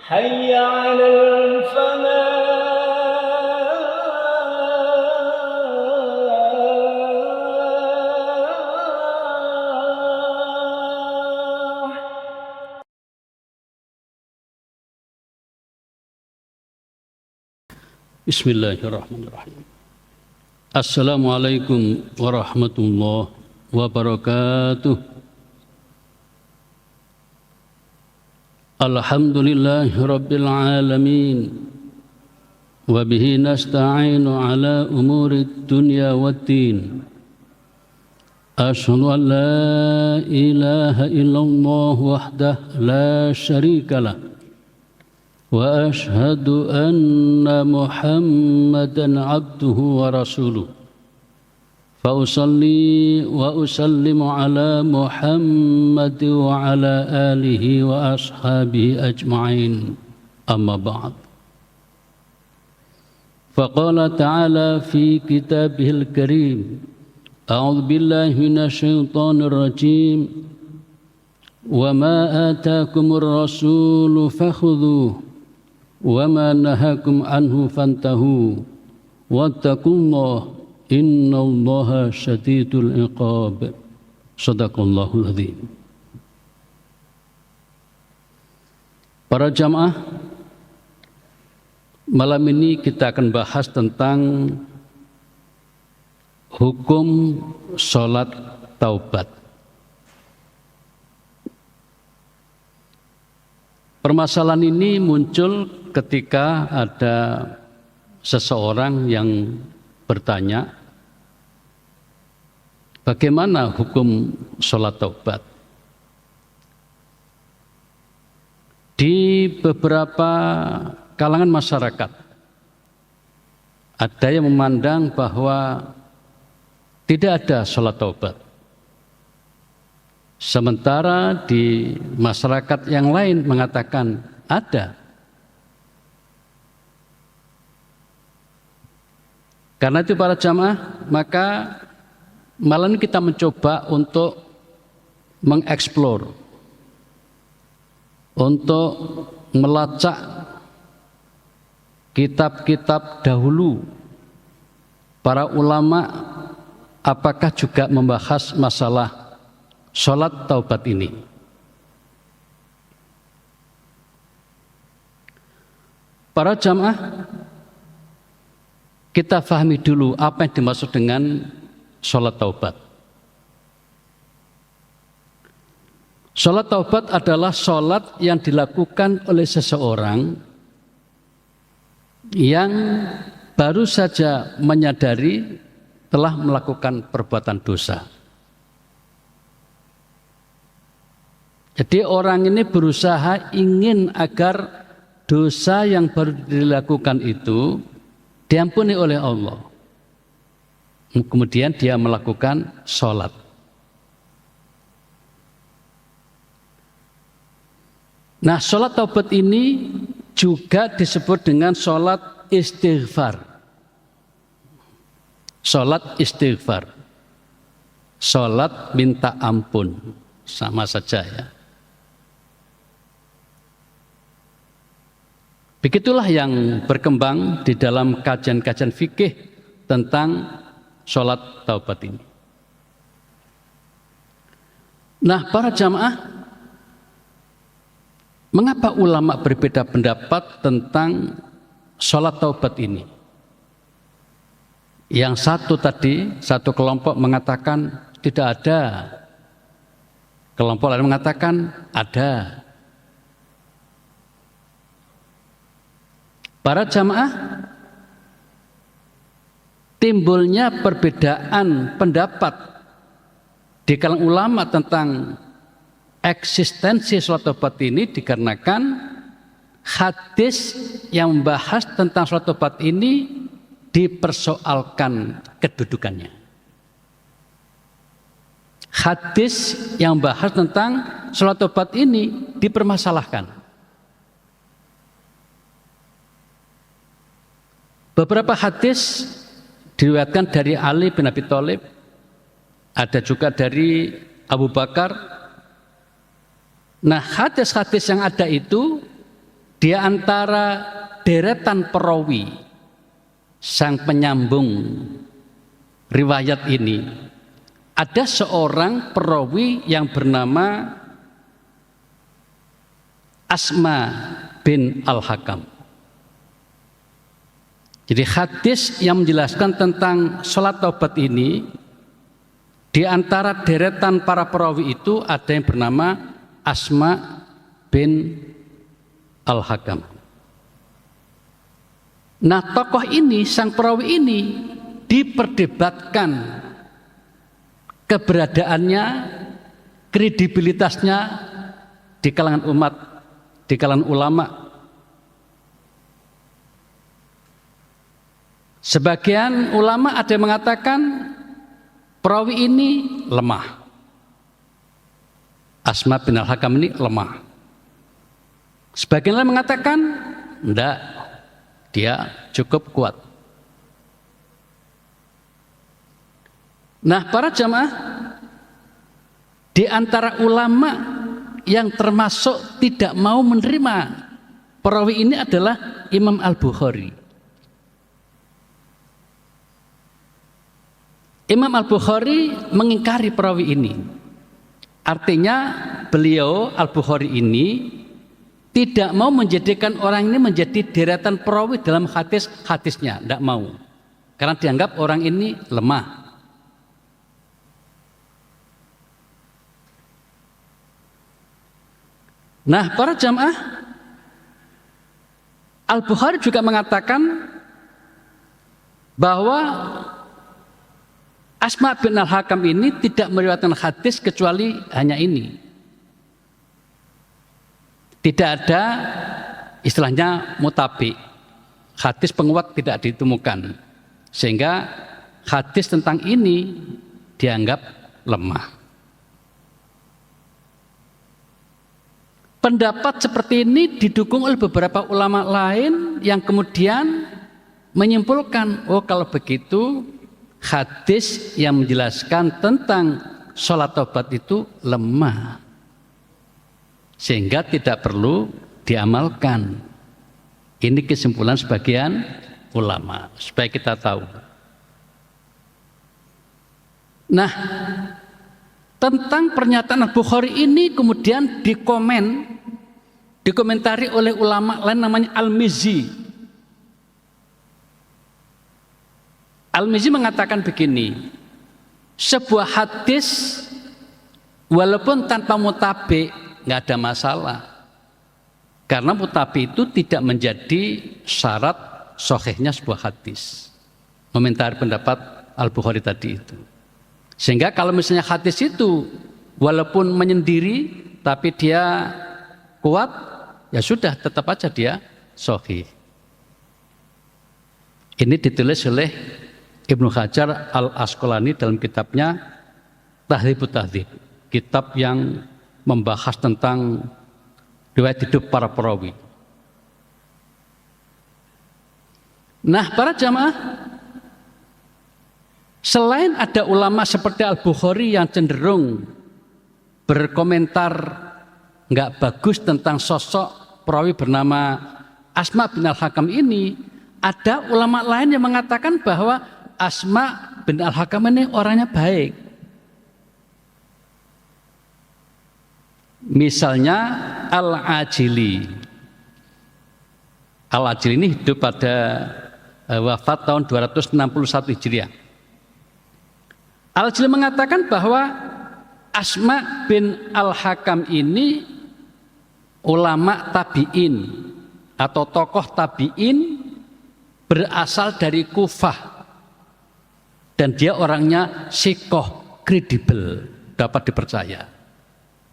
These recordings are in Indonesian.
حي على الفلاح. Bismillahirrahmanirrahim. Assalamualaikum warahmatullahi wabarakatuh. Alhamdulillahi rabbil alamin. Wa bihi nasta'inu ala umuri dunya waddin. Asyhadu an la ilaha illallah wahdahu la syarika lah. Wa ashhadu anna Muhammadan abduhu wa rasuluh. Fa usalli wa usallimu ala Muhammad wa ala alihi wa ashabihi ajma'in. Amma ba'd. Faqala ta'ala fi kitabihil karim. A'udzu billahi minasy syaithanir rajim. Wa ma ataakumur rasulu fakhudhuhu wa ma nahakum anhu fantahu wattaqullaha innallaha syadidul iqab. Shadaqallahul adzim. Para jamaah, malam ini kita akan bahas tentang hukum sholat taubat. Permasalahan ini muncul ketika ada seseorang yang bertanya, bagaimana hukum sholat taubat? Di beberapa kalangan masyarakat, ada yang memandang bahwa tidak ada sholat taubat. Sementara di masyarakat yang lain mengatakan ada. Karena itu para jamaah, maka malam ini kita mencoba untuk mengeksplor, untuk melacak kitab-kitab dahulu para ulama, apakah juga membahas masalah sholat taubat ini. Para jamaah, kita fahami dulu apa yang dimaksud dengan sholat taubat. Sholat taubat adalah sholat yang dilakukan oleh seseorang yang baru saja menyadari telah melakukan perbuatan dosa. Jadi orang ini berusaha ingin agar dosa yang baru dilakukan itu diampuni oleh Allah. Kemudian dia melakukan sholat. Nah, sholat taubat ini juga disebut dengan sholat istighfar. Sholat istighfar. Sholat minta ampun. Sama saja ya. Begitulah yang berkembang di dalam kajian-kajian fikih tentang sholat taubat ini. Nah, para jamaah, mengapa ulama berbeda pendapat tentang sholat taubat ini? Yang satu tadi, satu kelompok mengatakan tidak ada. Kelompok lain mengatakan ada. Para jamaah, timbulnya perbedaan pendapat di kalangan ulama tentang eksistensi sholat taubat ini dikarenakan hadis yang membahas tentang sholat taubat ini dipersoalkan kedudukannya. Hadis yang membahas tentang sholat taubat ini dipermasalahkan. Beberapa hadis diriwayatkan dari Ali bin Abi Thalib, ada juga dari Abu Bakar. Nah, hadis-hadis yang ada itu di antara deretan perawi sang penyambung riwayat ini ada seorang perawi yang bernama Asma bin Al-Hakam. Jadi hadis yang menjelaskan tentang sholat taubat ini, di antara deretan para perawi itu ada yang bernama Asma bin Al-Hakam. Nah, tokoh ini, sang perawi ini diperdebatkan keberadaannya, kredibilitasnya di kalangan umat, di kalangan ulama. Sebagian ulama ada yang mengatakan perawi ini lemah. Asma bin Al-Hakam ini lemah. Sebagian lain mengatakan enggak, dia cukup kuat. Nah, para jamaah, di antara ulama yang termasuk tidak mau menerima perawi ini adalah Imam Al-Bukhari. Imam Al-Bukhari mengingkari perawi ini. Artinya beliau Al-Bukhari ini tidak mau menjadikan orang ini menjadi deretan perawi dalam hadis-hadisnya, tidak mau. Karena dianggap orang ini lemah. Nah, para jamaah, Al-Bukhari juga mengatakan bahwa Asma bin Al-Hakam ini tidak meriwayatkan hadis kecuali hanya ini. Tidak ada istilahnya mutabi, hadis penguat tidak ditemukan, sehingga hadis tentang ini dianggap lemah. Pendapat seperti ini didukung oleh beberapa ulama lain yang kemudian menyimpulkan, oh kalau begitu hadis yang menjelaskan tentang sholat taubat itu lemah, sehingga tidak perlu diamalkan. Ini kesimpulan sebagian ulama, supaya kita tahu. Nah, tentang pernyataan Al-Bukhari ini kemudian dikomentari oleh ulama lain namanya Al-Mizzi. Al-Mizzi mengatakan begini, sebuah hadis walaupun tanpa mutabi nggak ada masalah, karena mutabi itu tidak menjadi syarat sahihnya sebuah hadis. Komentari pendapat Al-Bukhari tadi itu. Sehingga kalau misalnya hadis itu walaupun menyendiri tapi dia kuat, ya sudah, tetap aja dia sahih. Ini ditulis oleh Ibnu Hajar Al-Asqalani dalam kitabnya Tahdzibut Tahdzib, kitab yang membahas tentang riwayat hidup para perawi. Nah, para jamaah, selain ada ulama seperti Al-Bukhari yang cenderung berkomentar nggak bagus tentang sosok perawi bernama Asma bin Al-Hakam ini, ada ulama lain yang mengatakan bahwa Asma bin Al-Hakam ini orangnya baik. Misalnya Al-Ajili. Al-Ajili ini hidup pada wafat tahun 261 Hijriah. Al-Ajili mengatakan bahwa Asma bin Al-Hakam ini ulama tabi'in atau tokoh tabi'in, berasal dari Kufah, dan dia orangnya sikoh, kredibel, dapat dipercaya.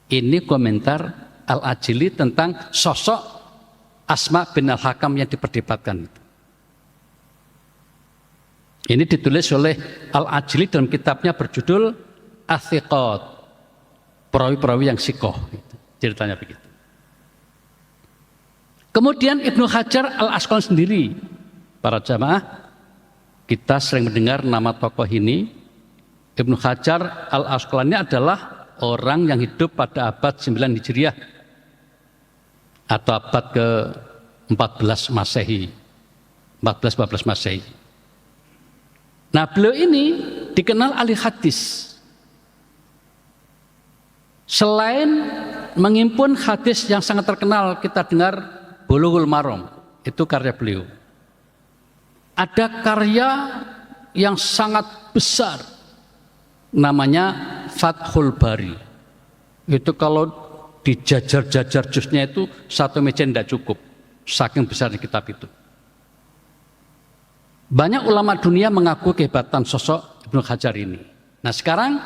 Ini komentar Al-Ajili tentang sosok Asma bin Al-Hakam yang diperdebatkan. Ini ditulis oleh Al-Ajili dalam kitabnya berjudul Athiqat, perawi-perawi yang sikoh. Ceritanya begitu. Kemudian Ibnu Hajar Al-Asqalani sendiri, para jamaah, kita sering mendengar nama tokoh ini. Ibnu Hajar Al-Asqalani adalah orang yang hidup pada abad 9 Hijriah atau abad 14 Masehi. 14-15 Masehi. Nah, beliau ini dikenal ahli hadis. Selain menghimpun hadis yang sangat terkenal, kita dengar Bulughul Maram, itu karya beliau. Ada karya yang sangat besar, namanya Fathul Bari. Itu kalau dijajar-jajar jusnya itu satu meja tidak cukup, saking besarnya kitab itu. Banyak ulama dunia mengaku kehebatan sosok Ibnu Hajar ini. Nah, sekarang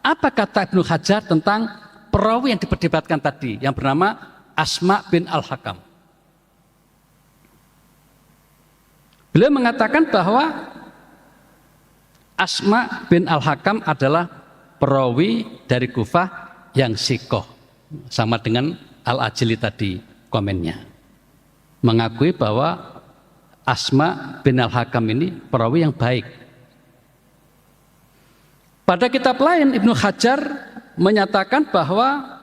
apa kata Ibnu Hajar tentang perawi yang diperdebatkan tadi yang bernama Asma bin Al-Hakam? Beliau mengatakan bahwa Asma bin Al-Hakam adalah perawi dari Kufah yang sikoh, sama dengan Al-Ajli tadi komennya, mengakui bahwa Asma bin Al-Hakam ini perawi yang baik. Pada kitab lain Ibnu Hajar menyatakan bahwa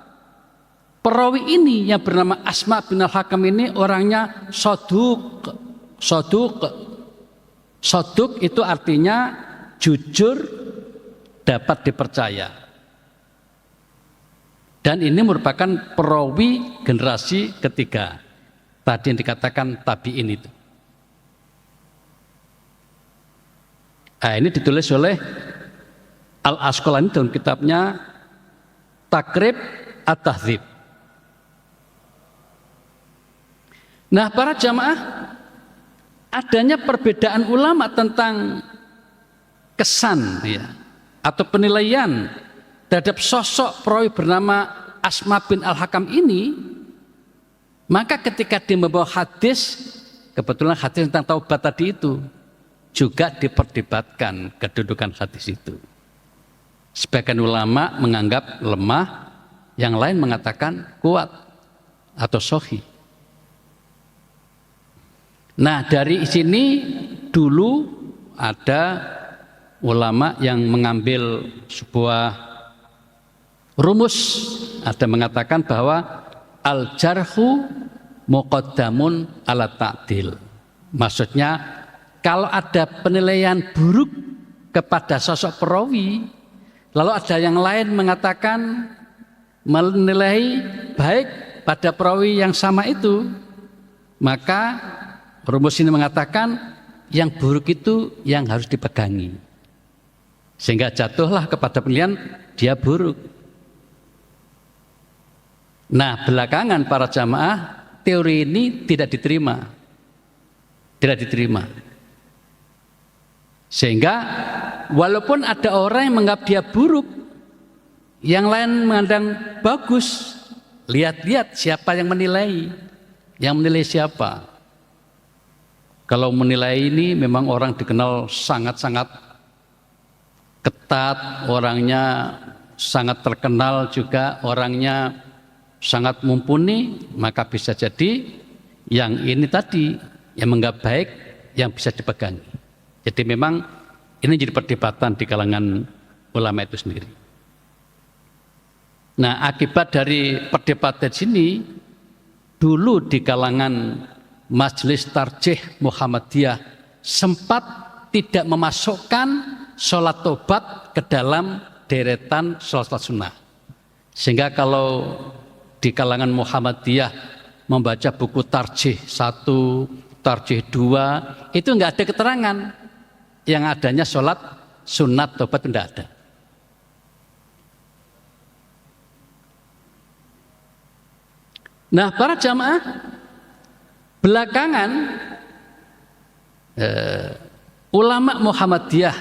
perawi ini yang bernama Asma bin Al-Hakam ini orangnya soduk. Soduk itu artinya jujur, dapat dipercaya. Dan ini merupakan perawi generasi ketiga. Tadi yang dikatakan tabi'in itu. Nah, ini ditulis oleh Al-Asqalani dalam kitabnya Takrib At-Tahdzib. Nah, para jamaah, adanya perbedaan ulama tentang kesan ya, atau penilaian terhadap sosok perawi bernama Asma bin Al-Hakam ini, maka ketika dia membawa hadis, kebetulan hadis tentang taubat tadi itu juga diperdebatkan kedudukan hadis itu. Sebagian ulama menganggap lemah, yang lain mengatakan kuat atau sahih. Nah, dari sini dulu ada ulama yang mengambil sebuah rumus, ada mengatakan bahwa al-jarhu muqaddamun ala ta'dil. Maksudnya kalau ada penilaian buruk kepada sosok perawi, lalu ada yang lain mengatakan menilai baik pada perawi yang sama itu, maka rumus ini mengatakan yang buruk itu yang harus dipegangi, sehingga jatuhlah kepada pilihan dia buruk. Nah, belakangan para jamaah teori ini tidak diterima, sehingga walaupun ada orang yang menganggap dia buruk, yang lain memandang bagus, lihat-lihat siapa yang menilai siapa. Kalau menilai ini memang orang dikenal sangat-sangat ketat, orangnya sangat terkenal juga, orangnya sangat mumpuni, maka bisa jadi yang ini tadi yang menganggap baik yang bisa dipegangi. Jadi memang ini jadi perdebatan di kalangan ulama itu sendiri. Nah, akibat dari perdebatan sini, dulu di kalangan Majelis Tarjih Muhammadiyah sempat tidak memasukkan sholat tobat ke dalam deretan sholat sunnah. Sehingga kalau di kalangan Muhammadiyah membaca buku Tarjih 1, Tarjih 2, itu enggak ada keterangan. Yang adanya sholat sunat tobat tidak ada. Nah, para jamaah belakangan ulama Muhammadiyah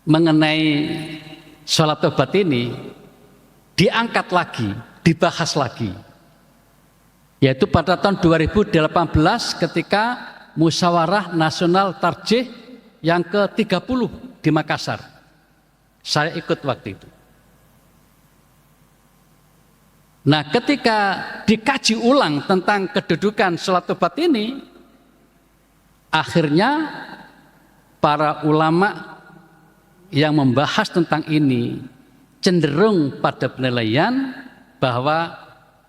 mengenai sholat tobat ini diangkat lagi, dibahas lagi, yaitu pada tahun 2018 ketika Musyawarah Nasional Tarjih yang ke-30 di Makassar. Saya ikut waktu itu. Nah, ketika dikaji ulang tentang kedudukan sholat tobat ini, akhirnya para ulama yang membahas tentang ini cenderung pada penilaian bahwa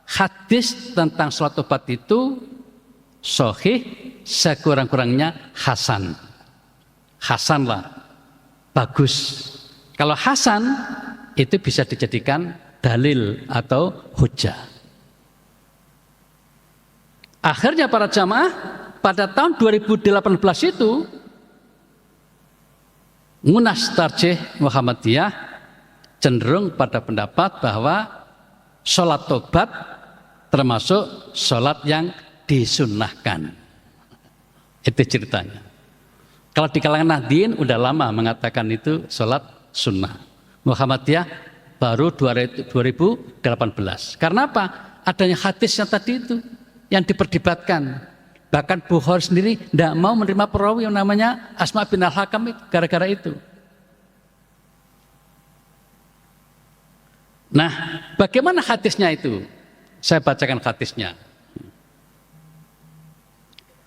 hadis tentang sholat tobat itu sahih, sekurang-kurangnya hasan. Hasan lah, bagus. Kalau hasan itu bisa dijadikan dalil atau hujjah. Akhirnya para jamaah pada tahun 2018 itu Munas Tarjih Muhammadiyah cenderung pada pendapat bahwa sholat tobat termasuk sholat yang disunnahkan. Itu ceritanya. Kalau di kalangan Nahdien udah lama mengatakan itu sholat sunnah. Muhammadiyah baru 2018. Karena apa? Adanya hadisnya tadi itu yang diperdebatkan. Bahkan Bukhari sendiri tidak mau menerima perawi yang namanya Asma bin Al-Hakam gara-gara itu. Nah, bagaimana hadisnya itu? Saya bacakan hadisnya.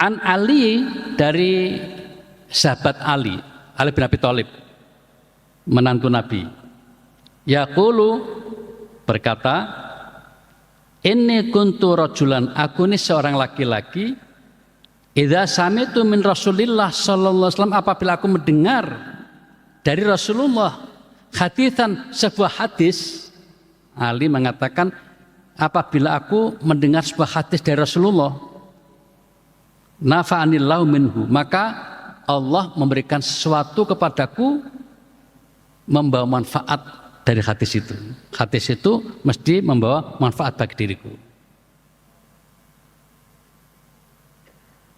An Ali, dari sahabat Ali bin Abi Thalib, menantu Nabi. Yaqulu, berkata, inni kuntu rajulan, aku ini seorang laki-laki, idza sami'tu min Rasulillah sallallahu alaihi wasallam, apabila aku mendengar dari Rasulullah haditsan, sebuah hadis. Ali mengatakan, apabila aku mendengar sebuah hadis dari Rasulullah, nafa'anillahu minhu, maka Allah memberikan sesuatu kepadaku, membawa manfaat dari hadis itu. Hadis itu mesti membawa manfaat bagi diriku.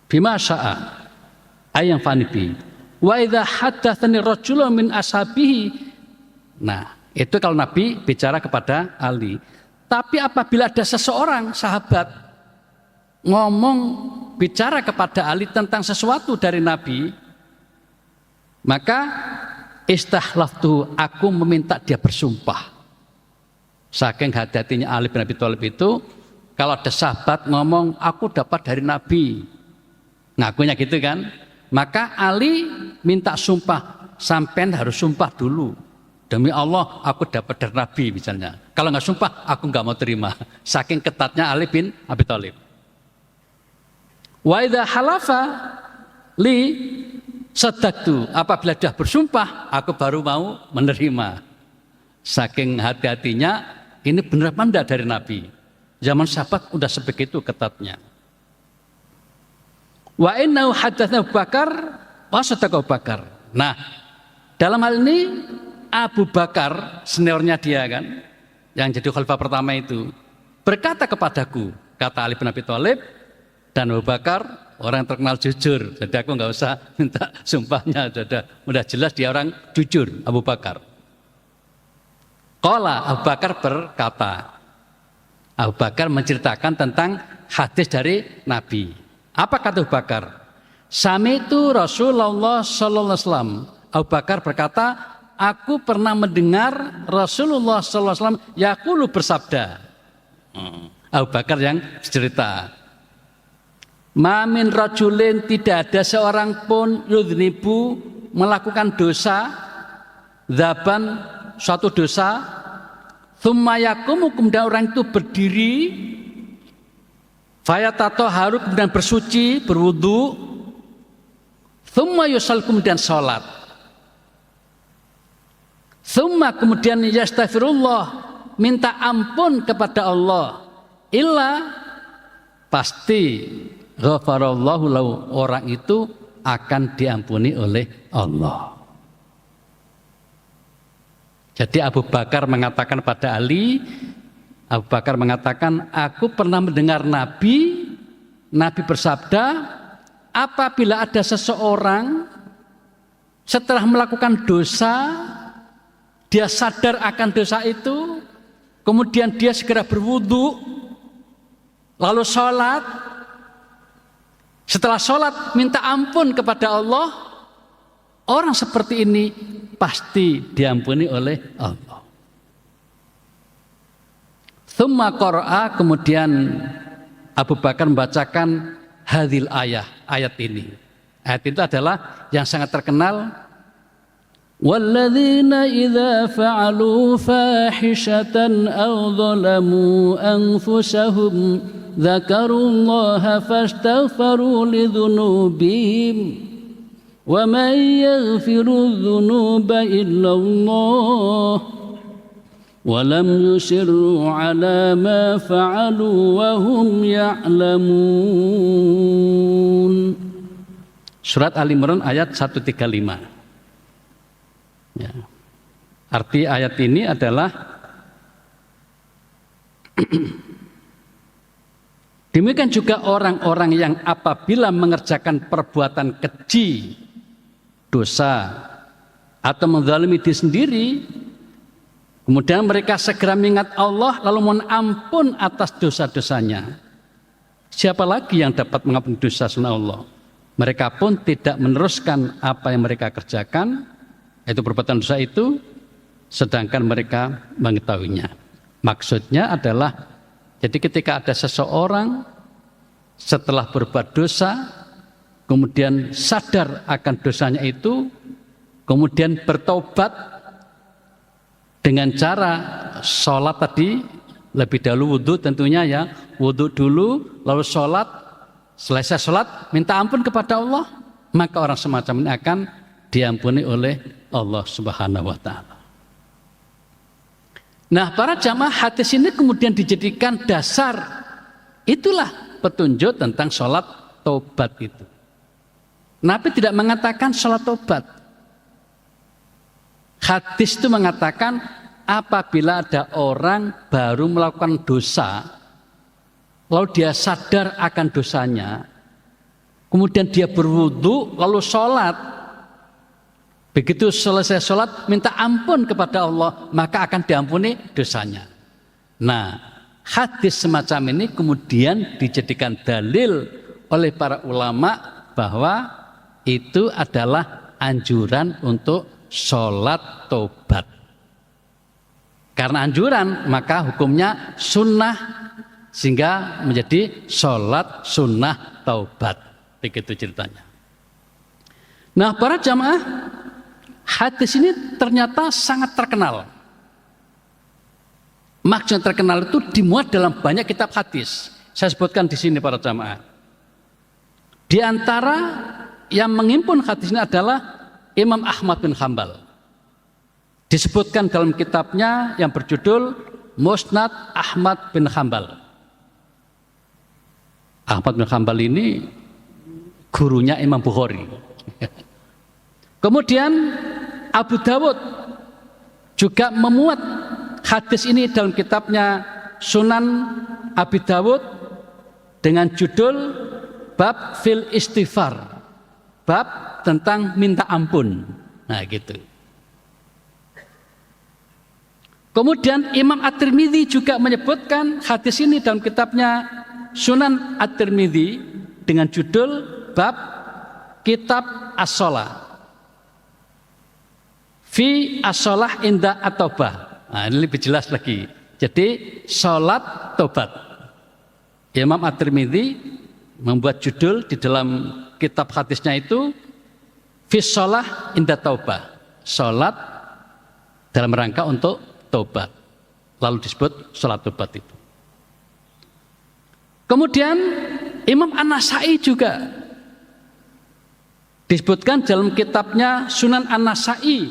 Bima sya'a ayang fanibi wa idza haddatsani rajulun min ashabihi. Nah, itu kalau Nabi bicara kepada Ali. Tapi apabila ada seseorang sahabat ngomong bicara kepada Ali tentang sesuatu dari Nabi, maka istahlaftu, aku meminta dia bersumpah. Saking hati-hatinya Ali bin Abi Thalib itu, kalau ada sahabat ngomong aku dapat dari Nabi, ngakunya gitu kan, maka Ali minta sumpah, sampean harus sumpah dulu, demi Allah aku dapat dari Nabi misalnya. Kalau nggak sumpah aku nggak mau terima. Saking ketatnya Ali bin Abi Thalib. Wa idza halafa li sadaqtu, apabila dia bersumpah aku baru mau menerima. Saking hati-hatinya, ini benar apa enggak dari Nabi. Zaman sahabat udah sebegitu ketatnya. Wa innahu haddatsana Abu Bakar wa sadaqa Abu Bakar. Nah, dalam hal ini Abu Bakar, seniornya dia kan, yang jadi khalifah pertama itu, berkata kepadaku, kata Ali bin Abi Thalib, dan Abu Bakar orang yang terkenal jujur, jadi aku nggak usah minta sumpahnya, udah jelas dia orang jujur, Abu Bakar. Qala, Abu Bakar berkata, Abu Bakar menceritakan tentang hadis dari Nabi. Apa kata Abu Bakar? Sami'tu Rasulullah sallallahu alaihi wasallam. Abu Bakar berkata, aku pernah mendengar Rasulullah sallallahu alaihi wasallam yaqulu, bersabda. Abu Bakar yang cerita. Ma min rajulin, tidak ada seorang pun yudhnibu, melakukan dosa, dzaban, suatu dosa, tsumma yaqumu, kemudian orang itu berdiri, fayatatoharu, kemudian bersuci, berwudu, tsumma yusall, kemudian sholat, tsumma kemudian yastaghfirullah, minta ampun kepada Allah, illa, pasti ghafarallahu lahu, orang itu akan diampuni oleh Allah. Jadi Abu Bakar mengatakan pada Ali, Abu Bakar mengatakan, aku pernah mendengar Nabi bersabda, apabila ada seseorang setelah melakukan dosa, dia sadar akan dosa itu, kemudian dia segera berwudu, lalu sholat, setelah sholat minta ampun kepada Allah, orang seperti ini pasti diampuni oleh Allah. Tsumma qara'a, kemudian Abu Bakar membacakan hadhil ayat ini. Ayat itu adalah yang sangat terkenal, والذين إذا فعلوا فاحشة أو ظلموا أنفسهم ذكروا الله فاستغفروا لذنوبهم ومن يغفر الذنوب إلا الله ولم يصروا على ما فعلوا وهم يعلمون. Surat Ali Imran ayat 135. Ya. Arti ayat ini adalah demikian juga orang-orang yang apabila mengerjakan perbuatan keji, dosa, atau menzalimi diri sendiri, kemudian mereka segera mengingat Allah lalu mohon ampun atas dosa-dosanya. Siapa lagi yang dapat mengampuni dosa selain Allah? Mereka pun tidak meneruskan apa yang mereka kerjakan, yaitu perbuatan dosa itu, sedangkan mereka mengetahuinya. Maksudnya adalah, jadi ketika ada seseorang setelah berbuat dosa, kemudian sadar akan dosanya itu, kemudian bertobat dengan cara sholat tadi, lebih dahulu wudhu tentunya ya, wudhu dulu, lalu sholat, selesai sholat minta ampun kepada Allah, maka orang semacam ini akan diampuni oleh Allah Subhanahu wa ta'ala. Nah, para jamaah, hadis ini kemudian dijadikan dasar, itulah petunjuk tentang sholat taubat itu. Nabi tidak mengatakan sholat taubat. Hadis itu mengatakan apabila ada orang baru melakukan dosa, lalu dia sadar akan dosanya, kemudian dia berwudu lalu sholat, begitu selesai sholat minta ampun kepada Allah, maka akan diampuni dosanya. Nah, hadis semacam ini kemudian dijadikan dalil oleh para ulama bahwa itu adalah anjuran untuk sholat taubat. Karena anjuran maka hukumnya sunnah, sehingga menjadi sholat sunnah taubat. Begitu ceritanya. Nah, para jamaah, hadis ini ternyata sangat terkenal. Maksudnya terkenal itu dimuat dalam banyak kitab hadis. Saya sebutkan di sini para jamaah. Di antara yang menghimpun hadis ini adalah Imam Ahmad bin Hanbal. Disebutkan dalam kitabnya yang berjudul Musnad Ahmad bin Hanbal. Ahmad bin Hanbal ini gurunya Imam Bukhari. Kemudian Abu Dawud juga memuat hadis ini dalam kitabnya Sunan Abi Dawud dengan judul Bab fil Istighfar, bab tentang minta ampun. Nah, gitu. Kemudian Imam At-Tirmidzi juga menyebutkan hadis ini dalam kitabnya Sunan At-Tirmidzi dengan judul Bab Kitab As-Shalah fi As-Shalah inda at-taubah. Nah, ini lebih jelas lagi. Jadi sholat tobat. Imam At-Tirmidzi membuat judul di dalam kitab hadisnya itu fi Shalah inda taubah. Sholat dalam rangka untuk taubat, lalu disebut sholat taubat itu. Kemudian Imam An-Nasai juga disebutkan dalam kitabnya Sunan An-Nasai,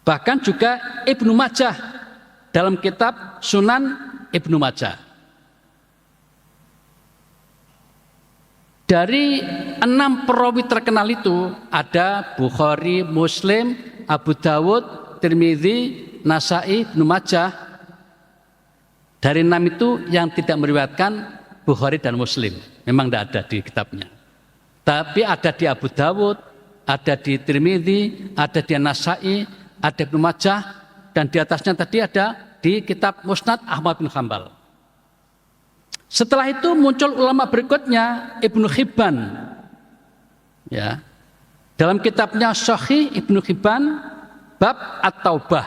bahkan juga Ibnu Majah dalam kitab Sunan Ibnu Majah. Dari 6 perawi terkenal itu ada Bukhari, Muslim, Abu Dawud, Tirmidzi, Nasai, Ibnu Majah. Dari 6 itu yang tidak meriwayatkan Bukhari dan Muslim, memang tidak ada di kitabnya. Tapi ada di Abu Dawud, ada di Tirmidzi, ada di Nasai, ada Ibnu Majah, dan di atasnya tadi ada di kitab Musnad Ahmad bin Hanbal. Setelah itu muncul ulama berikutnya, Ibnu Hibban. Ya. Dalam kitabnya Sahih Ibnu Hibban, Bab At-Taubah.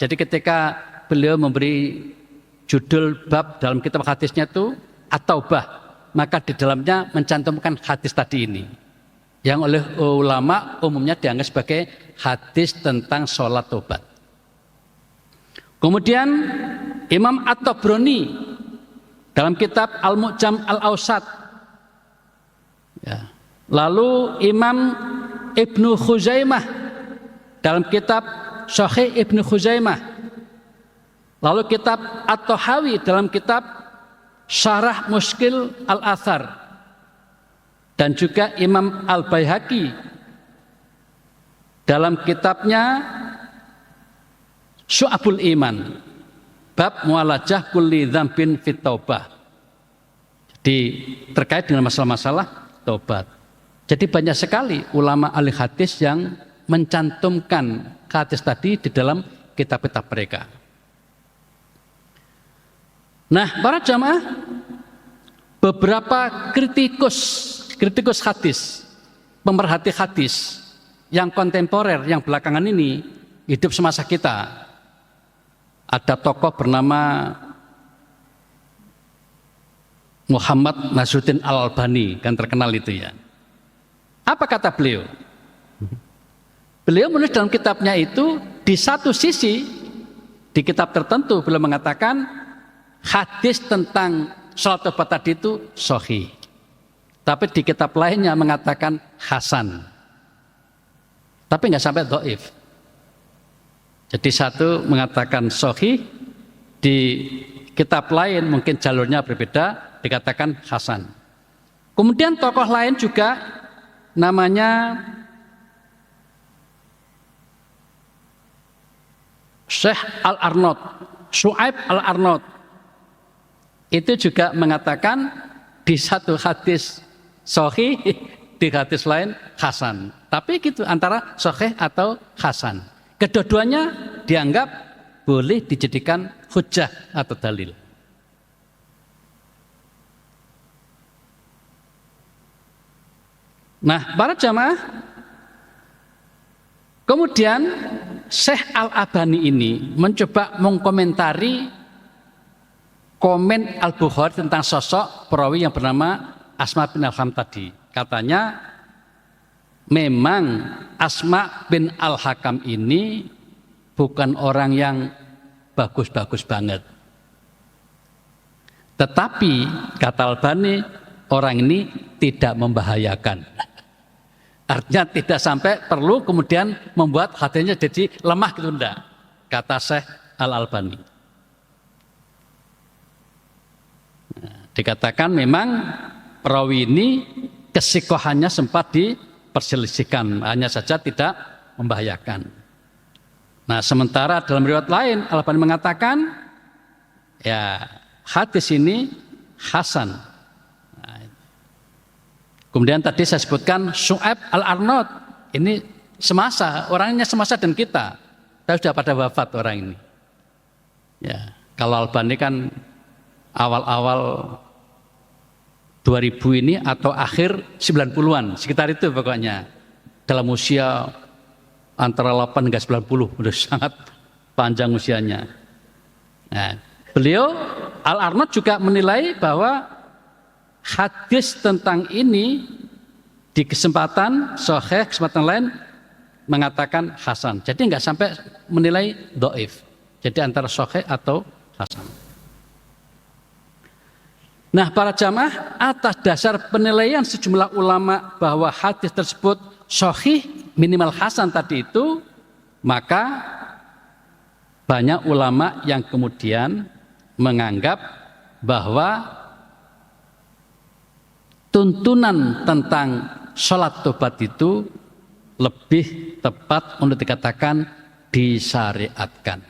Jadi ketika beliau memberi judul bab dalam kitab hadisnya itu At-Taubah, maka di dalamnya mencantumkan hadis tadi ini. yang oleh ulama umumnya dianggap sebagai hadis tentang sholat tobat. Kemudian Imam At-Tabrani dalam kitab Al-Mu'jam Al-Awsat, ya. Lalu Imam Ibnu Khuzaimah dalam kitab Sahih Ibnu Khuzaimah, lalu kitab At-Tahawi dalam kitab Syarah Muskil Al-Athar, dan juga Imam Al-Baihaqi dalam kitabnya Syu'abul Iman, bab mu'alajah kulli dzambin fit taubah. Jadi terkait dengan masalah-masalah taubat. Jadi banyak sekali ulama ahli hadis yang mencantumkan hadis tadi di dalam kitab-kitab mereka. Nah, para jamaah, beberapa kritikus hadis, pemerhati hadis yang kontemporer, yang belakangan ini hidup semasa kita. Ada tokoh bernama Muhammad Nasruddin Al-Albani, kan terkenal itu ya. Apa kata beliau? Beliau menulis dalam kitabnya itu, di satu sisi, di kitab tertentu beliau mengatakan hadis tentang sholat tobat tadi itu sahih. Tapi di kitab lainnya mengatakan hasan. Tapi nggak sampai dhaif. Jadi satu mengatakan sahih, di kitab lain mungkin jalurnya berbeda, dikatakan hasan. Kemudian tokoh lain juga namanya Syekh Al-Arnaud, Syu'aib Al-Arnaud. Itu juga mengatakan di satu hadis sahih, di hadis lain hasan. Tapi gitu, antara sahih atau hasan. Kedua-duanya dianggap boleh dijadikan hujjah atau dalil. Nah, para jamaah, kemudian Syekh Al-Albani ini mencoba mengkomentari komen Al-Bukhari tentang sosok perawi yang bernama Asma bin Al-Hakam tadi. Katanya memang Asma bin Al-Hakam ini bukan orang yang bagus-bagus banget. Tetapi kata Albani, orang ini tidak membahayakan. Artinya tidak sampai perlu kemudian membuat hadisnya jadi lemah gitu, enggak. Kata Syekh Al-Albani. Nah, dikatakan memang perawi ini kesikohannya sempat diperselisihkan, hanya saja tidak membahayakan. Nah, sementara dalam riwayat lain Al-Albani mengatakan ya hadis ini hasan. Nah, kemudian tadi saya sebutkan Syu'aib Al-Arnaud, ini semasa, orangnya semasa dan kita. Tapi sudah pada wafat orang ini. Ya, kalau Al-Albani kan awal-awal 2000 ini atau akhir 90-an, sekitar itu pokoknya. Dalam usia antara 8 hingga 90, sudah sangat panjang usianya. Nah, beliau Al-Arnaud juga menilai bahwa hadis tentang ini di kesempatan sahih, kesempatan lain mengatakan hasan. Jadi enggak sampai menilai dhaif. Jadi antara sahih atau hasan. Nah, para jamaah, atas dasar penilaian sejumlah ulama bahwa hadis tersebut sahih minimal hasan tadi itu, maka banyak ulama yang kemudian menganggap bahwa tuntunan tentang sholat tobat itu lebih tepat untuk dikatakan disyariatkan,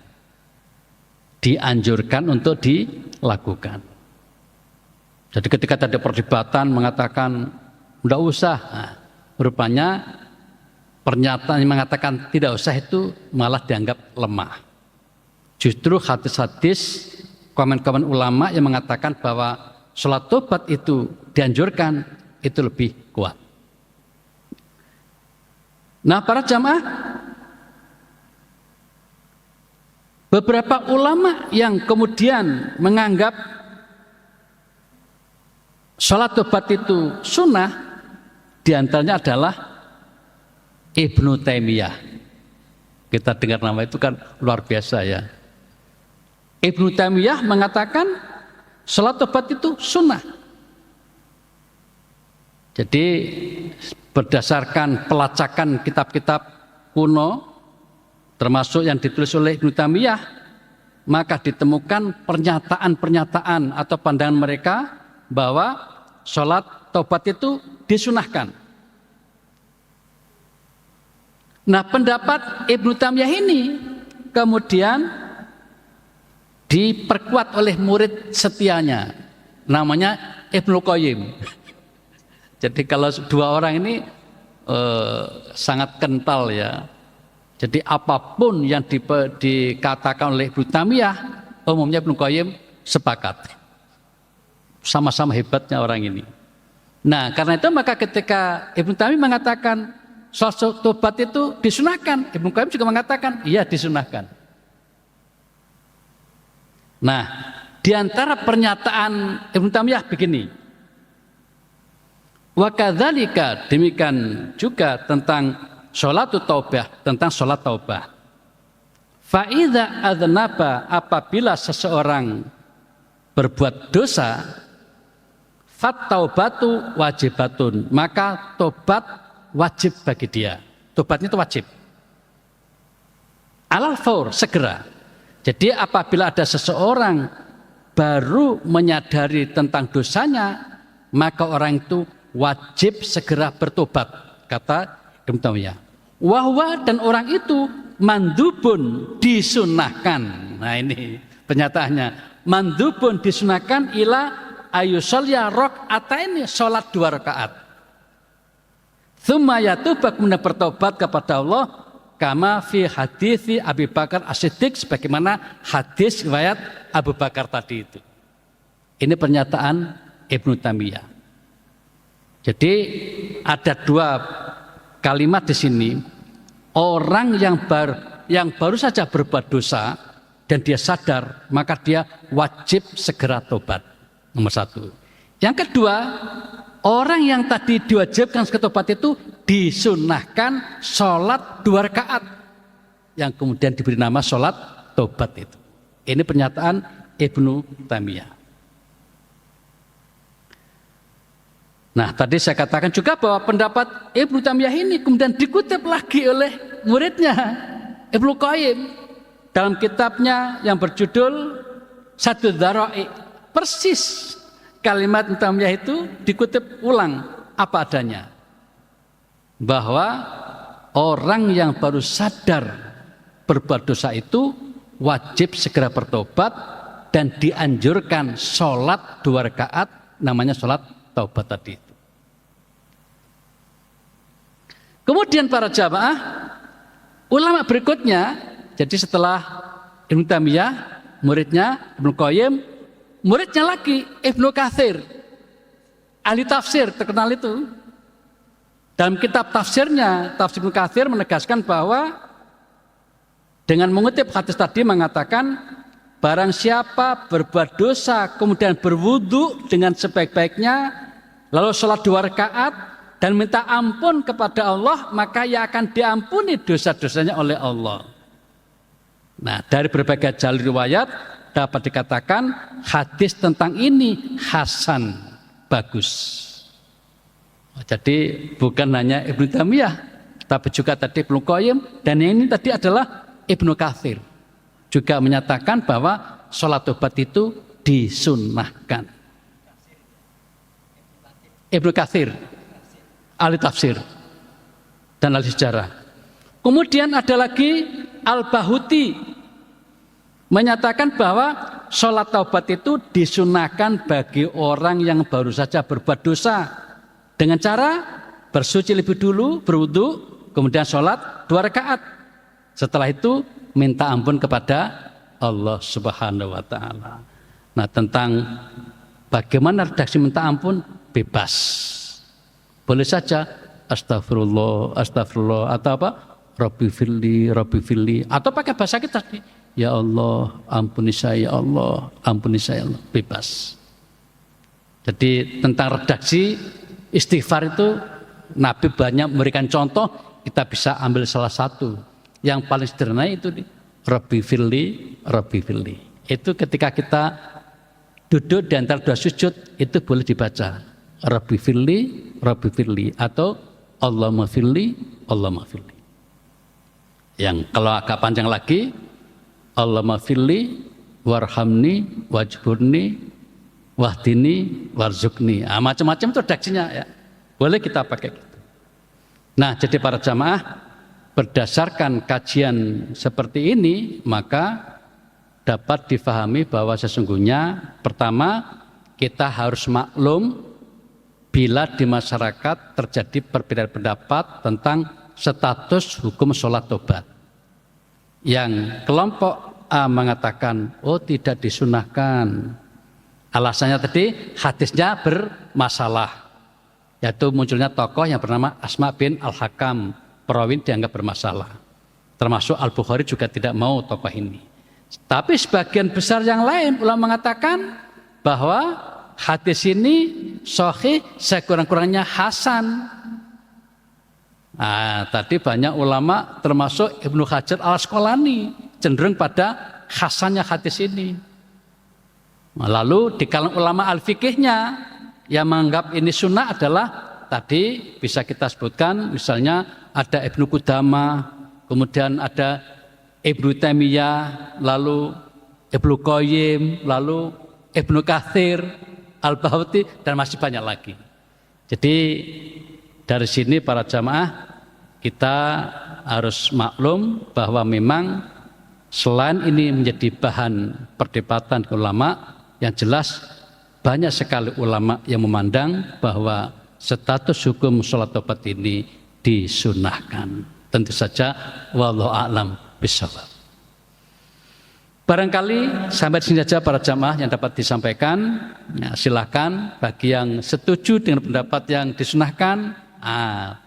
dianjurkan untuk dilakukan. Jadi ketika ada perdebatan mengatakan tidak usah, nah, rupanya pernyataan yang mengatakan tidak usah itu malah dianggap lemah. Justru hadis-hadis, komen-komen ulama yang mengatakan bahwa sholat tobat itu dianjurkan, itu lebih kuat. Nah, para jamaah, beberapa ulama yang kemudian menganggap sholat tobat itu sunnah, Di antaranya adalah Ibnu Taimiyah. Kita dengar nama itu kan luar biasa ya. Ibnu Taimiyah mengatakan sholat tobat itu sunnah. Jadi berdasarkan pelacakan kitab-kitab kuno, termasuk yang ditulis oleh Ibnu Taimiyah, maka ditemukan pernyataan-pernyataan atau pandangan mereka bahwa sholat tobat itu disunahkan. Nah, pendapat Ibnu Taimiyah ini kemudian diperkuat oleh murid setianya, namanya Ibnu Qayyim. Jadi kalau dua orang ini sangat kental ya. Jadi apapun yang dikatakan oleh Ibnu Taimiyah, umumnya Ibnu Qayyim sepakat. Sama-sama hebatnya orang ini. Nah, karena itu maka ketika Ibnu Taimiyah mengatakan sholat tobat itu disunahkan, Ibnu Qayyim juga mengatakan iya disunahkan. Nah, di antara pernyataan Ibnu Taimiyah begini. Wa kadzalika, demikian juga tentang sholat taubah, tentang sholat taubah. Fa idza adznaba, apabila seseorang berbuat dosa, fat taubatu wajibatun, maka tobat wajib bagi dia. Tobatnya itu wajib. Alal faur, segera. Jadi apabila ada seseorang baru menyadari tentang dosanya, maka orang itu wajib segera bertobat, kata Ibnu Taimiyah. Wahwa, dan orang itu mandubun, disunahkan. Nah ini pernyataannya, mandubun disunahkan ila ayusolya rok'ataini, sholat 2 rakaat. Tsumma yatubak, kemudian bertobat kepada Allah, kama fi hadithi Abi Bakar As-Siddiq, sebagaimana hadis riwayat Abu Bakar tadi itu. Ini pernyataan Ibnu Taimiyah. Jadi ada 2 kalimat di sini. Orang yang baru saja berbuat dosa dan dia sadar, maka dia wajib segera tobat. Nomor 1. Yang kedua, orang yang tadi diwajibkan segera tobat itu disunahkan sholat 2 rakaat, yang kemudian diberi nama sholat tobat itu. Ini pernyataan Ibnu Taimiyah. Nah, tadi saya katakan juga bahwa pendapat Ibnu Taimiyah ini kemudian dikutip lagi oleh muridnya Ibnu Qayyim dalam kitabnya yang berjudul Saddud Dzara'i. Persis kalimat Ibnu Taimiyah itu dikutip ulang apa adanya, bahwa orang yang baru sadar berbuat dosa itu wajib segera bertobat dan dianjurkan sholat 2 rakaat, namanya sholat taubat tadi itu. Kemudian para jamaah, ulama berikutnya, jadi setelah Ibnu Taimiyah, muridnya Ibnu Qayyim, muridnya lagi Ibnu Katsir, ahli tafsir terkenal itu. Dalam kitab tafsirnya, Tafsir Ibnu Katsir menegaskan bahwa dengan mengutip hadis tadi mengatakan, barang siapa berbuat dosa kemudian berwudu dengan sebaik-baiknya, lalu sholat 2 rakaat dan minta ampun kepada Allah, maka ia akan diampuni dosa-dosanya oleh Allah. Nah, dari berbagai jalur riwayat dapat dikatakan hadis tentang ini hasan, bagus. Jadi bukan hanya Ibnu Taimiyah, tapi juga tadi Ibnu Qayyim, dan ini tadi adalah Ibnu Katsir juga menyatakan bahwa sholat tobat itu disunnahkan. Ibnu Katsir, ahli tafsir dan ahli sejarah. Kemudian ada lagi Al-Bahuti menyatakan bahwa sholat taubat itu disunahkan bagi orang yang baru saja berbuat dosa dengan cara bersuci lebih dulu, berwudu, kemudian sholat 2 rakaat. Setelah itu minta ampun kepada Allah Subhanahu wa Ta'ala. Nah, tentang bagaimana redaksi minta ampun bebas. Boleh saja astagfirullah, astagfirullah, atau apa? Rabbi firli, atau pakai bahasa kita tadi, ya Allah, ampuni saya, ya Allah, ampuni saya, Allah. Bebas. Jadi tentang redaksi istighfar itu Nabi banyak memberikan contoh, kita bisa ambil salah satu. Yang paling sederhana itu Rabbi firli, Rabbi firli. Itu ketika kita duduk di antara dua sujud, itu boleh dibaca Rabbi firli atau Allahumma firli, Allahumma firli. Yang kalau agak panjang lagi, Allahumma firli warhamni wajburni wahdini warzukni. Macam-macam itu redaksinya ya. Boleh kita pakai gitu. Nah, jadi para jamaah, berdasarkan kajian seperti ini, maka dapat difahami bahwa sesungguhnya pertama, kita harus maklum bila di masyarakat terjadi perbedaan pendapat tentang status hukum sholat tobat. Yang kelompok A mengatakan, oh tidak disunahkan. Alasannya tadi hadisnya bermasalah, yaitu munculnya tokoh yang bernama Asma bin Al-Hakam, perawi dianggap bermasalah. Termasuk Al-Bukhari juga tidak mau tokoh ini. Tapi sebagian besar yang lain ulama mengatakan bahwa hadis ini sahih, sekurang-kurangnya hasan. Nah, tadi banyak ulama termasuk Ibnu Hajar Al-Asqalani cenderung pada hasannya hadis ini. Lalu di kalangan ulama al-fikihnya yang menganggap ini sunnah adalah tadi bisa kita sebutkan, misalnya ada Ibnu Qudamah, kemudian ada Ibnu Taimiyah, lalu Ibnu Qayyim, lalu Ibnu Katsir, Al-Bahuti, dan masih banyak lagi. Jadi dari sini para jamaah kita harus maklum bahwa memang selain ini menjadi bahan perdebatan ulama, yang jelas banyak sekali ulama yang memandang bahwa status hukum sholat tobat ini disunahkan. Tentu saja wallahu a'lam bishawab. Barangkali sampai sini saja para jamaah yang dapat disampaikan. Ya, silakan bagi yang setuju dengan pendapat yang disunahkan,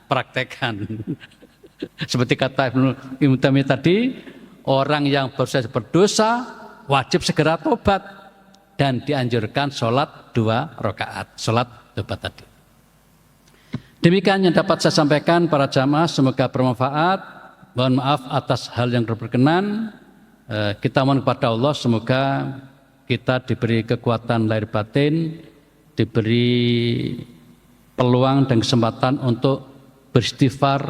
praktekkan. Seperti kata Ibnu Taimiyah tadi, orang yang berdosa wajib segera tobat dan dianjurkan sholat 2 rakaat, sholat tobat tadi. Demikian yang dapat saya sampaikan para jamaah, semoga bermanfaat. Mohon maaf atas hal yang berkenan. Kita mohon kepada Allah semoga kita diberi kekuatan lahir batin, diberi peluang dan kesempatan untuk beristighfar,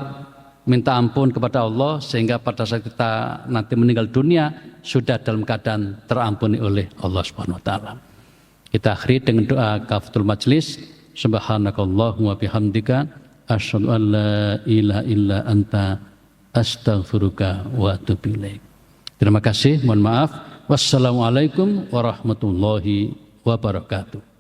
minta ampun kepada Allah, sehingga pada saat kita nanti meninggal dunia sudah dalam keadaan terampuni oleh Allah Subhanahu wa taala. Kita akhiri dengan doa kafatul majlis. Subhanakallahumma bihamdika asyhadu an la ilaha illa anta astaghfiruka wa atubu ilaik. Terima kasih, mohon maaf. Wassalamualaikum warahmatullahi wabarakatuh.